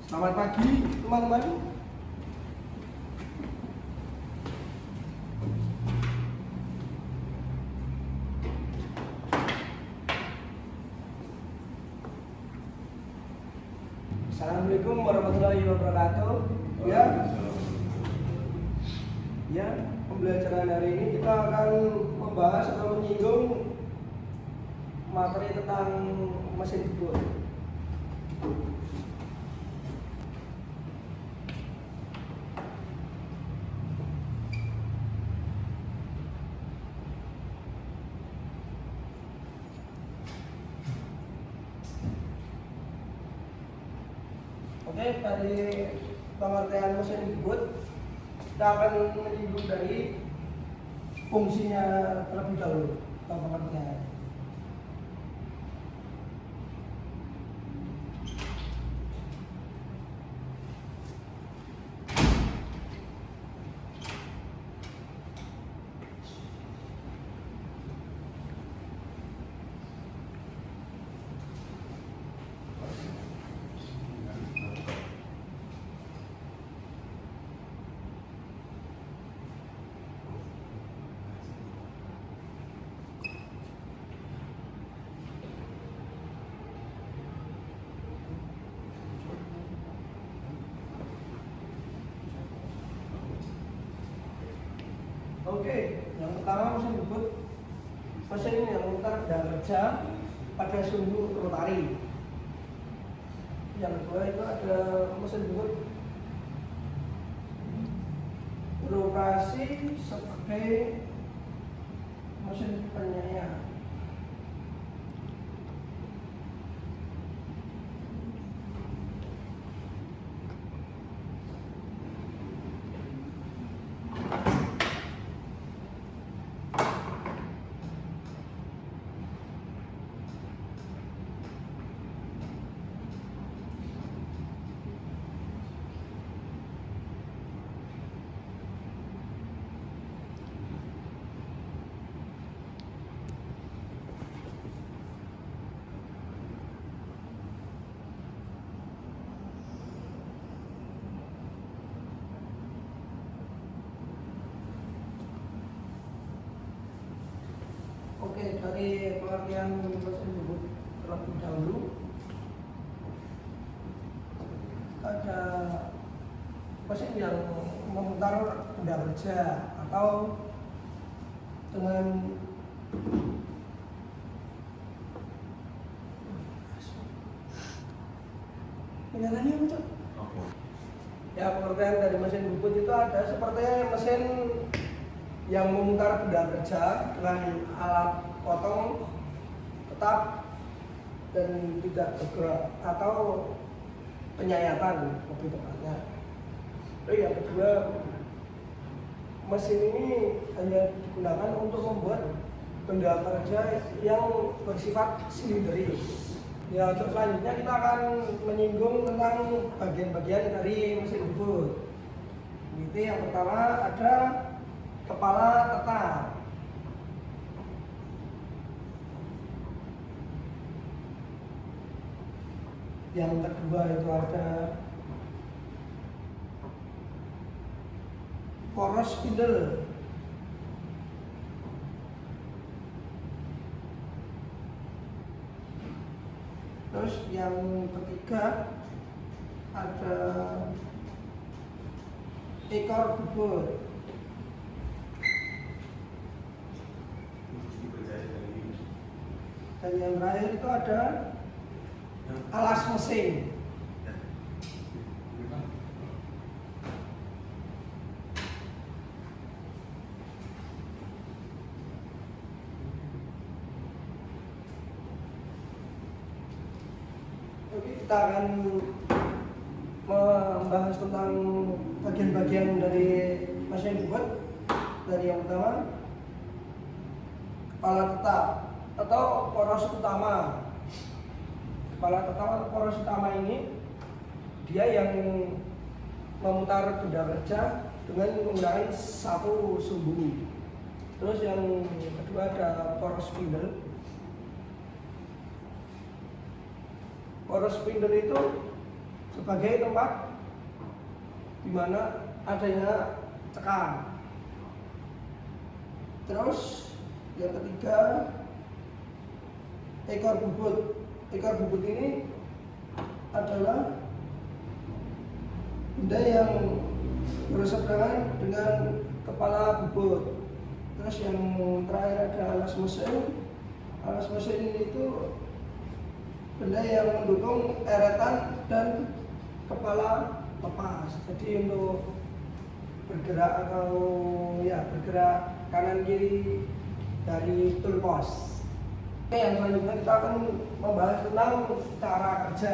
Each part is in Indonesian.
Selamat pagi teman-teman. Assalamualaikum warahmatullahi wabarakatuh. Ya, pembelajaran hari ini kita akan membahas atau menyinggung materi tentang mesin jebol. Oke, dari pengertian mesin jebol kita akan menyinggung dari fungsinya terlebih dahulu atau pengertian. Oke, yang pertama mesin jebol, mesin yang memutar dan kerja pada sumbu rotari. Yang kedua itu ada mesin jebol beroperasi sebagai mesin penyayat. Oke, dari pengertian mesin jebol terlebih dahulu ada mesin yang memutar benda kerja atau dengan penyalannya betul. Ya, pengertian dari mesin jebol itu ada seperti mesin yang memutar benda kerja dengan alat potong tetap dan tidak bergerak atau penyayatan lebih tepatnya. Lalu yang kedua, mesin ini hanya digunakan untuk membuat benda kerja yang bersifat silinderis. Ya, untuk selanjutnya kita akan menyinggung tentang bagian-bagian dari mesin jebol. Itu yang pertama ada kepala tetap. Yang kedua itu ada poros spindle. Terus yang ketiga ada ekor bubur. Dan yang terakhir itu ada alas mesin. Oke, kita akan membahas tentang bagian-bagian dari mesin jebol. Dari yang pertama, kepala tetap atau poros utama. Kepala tetap atau poros utama ini dia yang memutar benda kerja dengan menggunakan satu sumbu. Terus yang kedua ada poros spindle. Poros spindle itu sebagai tempat di mana adanya tekan. Terus yang ketiga, ekor bubut. Ekor bubut ini adalah benda yang berseberangan dengan kepala bubut. Terus yang terakhir ada alas mesin. Alas mesin ini itu benda yang mendukung eretan dan kepala lepas. Jadi untuk bergerak atau ya bergerak kanan kiri dari tool post. Oke, yang selanjutnya kita akan membahas tentang cara kerja.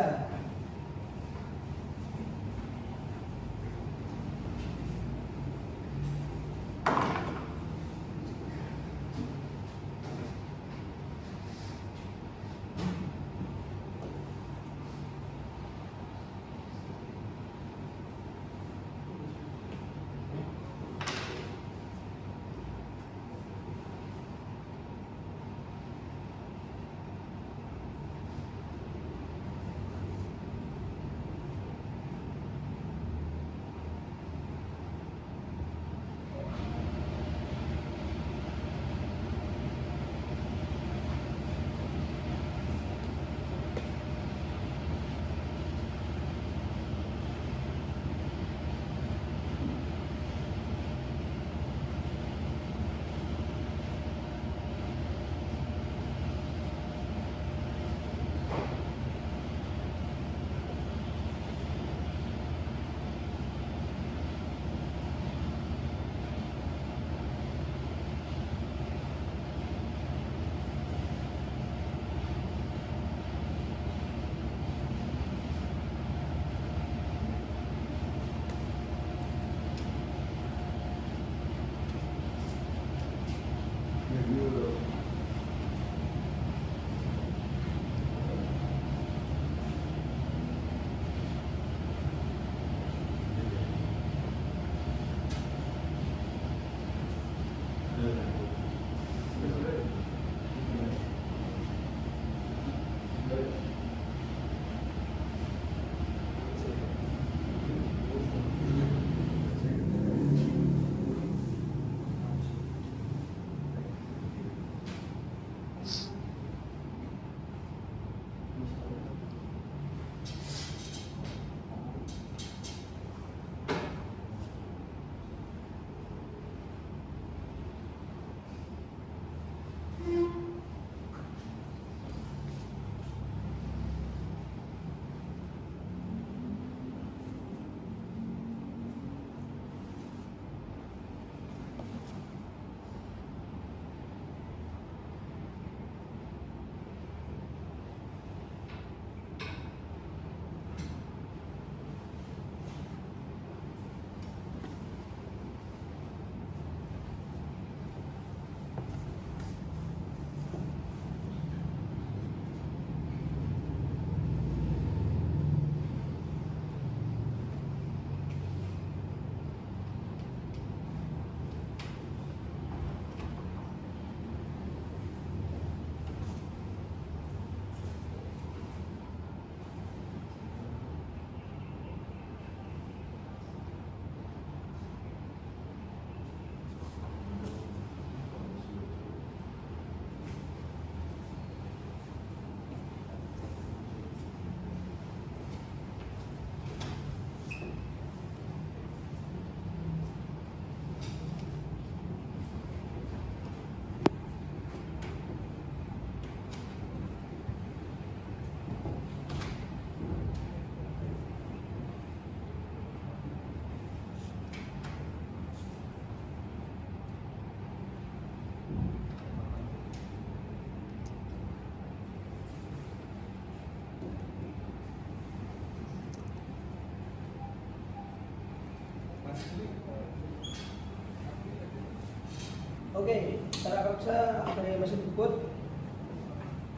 Oke, cara kerja dari mesin bubut,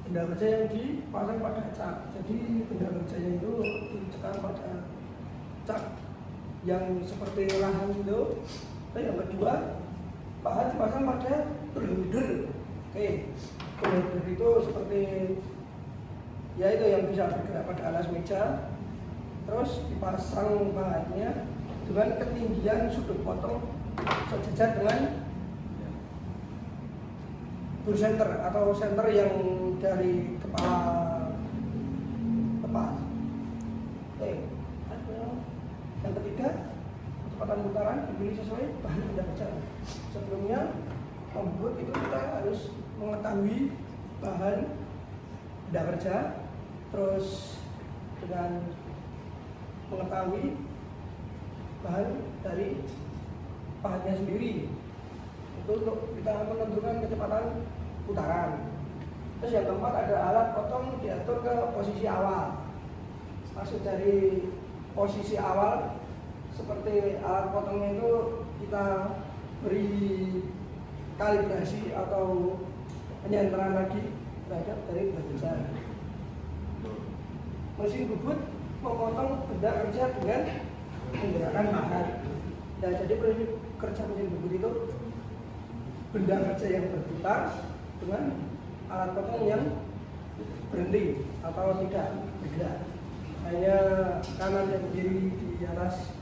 benda kerja yang dipasang pada cak. Jadi benda kerjanya itu ditekan pada cak yang seperti lahan itu. Dan yang kedua, bahan dipasang pada holder. Oke, holder itu seperti ya itu yang bisa bergerak pada alas meja. terus dipasang bahannya dengan ketinggian sudut potong sejajar dengan bur center atau center yang dari kepala tepat. Oke, yang ketiga, kecepatan putaran dipilih sesuai bahan benda kerja. Sebelumnya membuat itu kita harus mengetahui bahan benda kerja, terus dengan mengetahui bahan dari bahannya sendiri itu untuk kita menentukan kecepatan putaran. Terus yang keempat ada alat potong diatur ke posisi awal. Maksud dari posisi awal seperti alat potongnya itu kita beri kalibrasi atau penyenteran lagi terhadap dari benda. Mesin bubut memotong benda kerja dengan menggunakan bahan. Nah, jadi prinsip kerja mesin bubut itu benda kerja yang berputar dengan alat potong yang berhenti atau tidak bergerak. Hanya kanan dan kiri di atas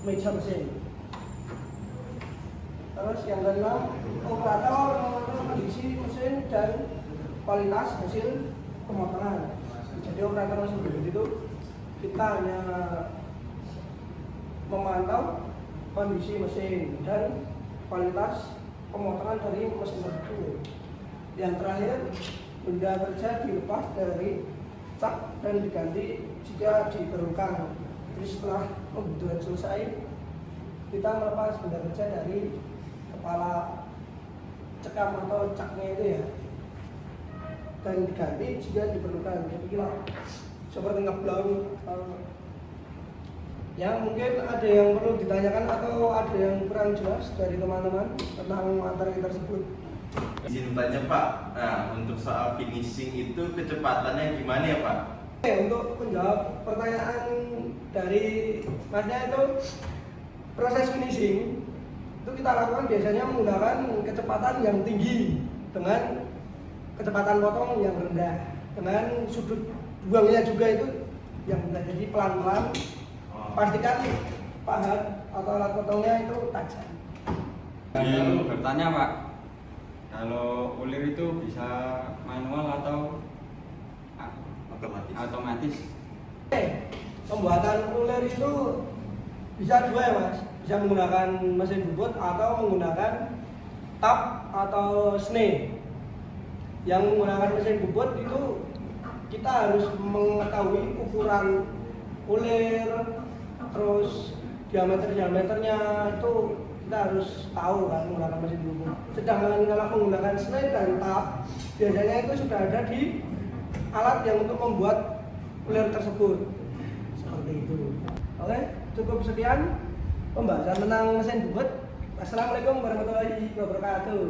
meja mesin. Terus yang keenam, operator mengatur kondisi mesin dan kualitas hasil pemotongan. Jadi operator mesin bubut itu kita hanya memantau kondisi mesin dan kualitas pemotongan dari mesin tersebut. Yang terakhir, benda kerja dilepas dari cak dan diganti jika diperlukan. Jadi setelah pembuatan selesai, kita melepas benda kerja dari kepala cekam atau caknya itu ya, dan diganti jika diperlukan. Jadi kita seperti ngeblang. Ya, mungkin ada yang perlu ditanyakan atau ada yang kurang jelas dari teman-teman tentang materi tersebut. Izin tanya Pak, nah untuk soal finishing itu kecepatannya gimana ya Pak? Oke, untuk menjawab pertanyaan dari Masnya itu, proses finishing itu kita lakukan biasanya menggunakan kecepatan yang tinggi dengan kecepatan potong yang rendah, dengan sudut buangnya juga itu yang rendah. Jadi pelan-pelan, pastikan pahat atau alat potongnya itu tajam. Lalu bertanya Pak, kalau ulir itu bisa manual atau otomatis? Oke, pembuatan ulir itu bisa dua ya Mas, bisa menggunakan mesin bubut atau menggunakan tap atau snake. Yang menggunakan mesin bubut itu kita harus mengetahui ukuran ulir, terus diameternya itu kita harus tahu kan menggunakan mesin bubut. Sedangkan kalau menggunakan snake dan tap, biasanya itu sudah ada di alat yang untuk membuat ulir tersebut. Seperti itu. Oke, cukup sekian pembahasan tentang mesin bubut. Assalamualaikum warahmatullahi wabarakatuh.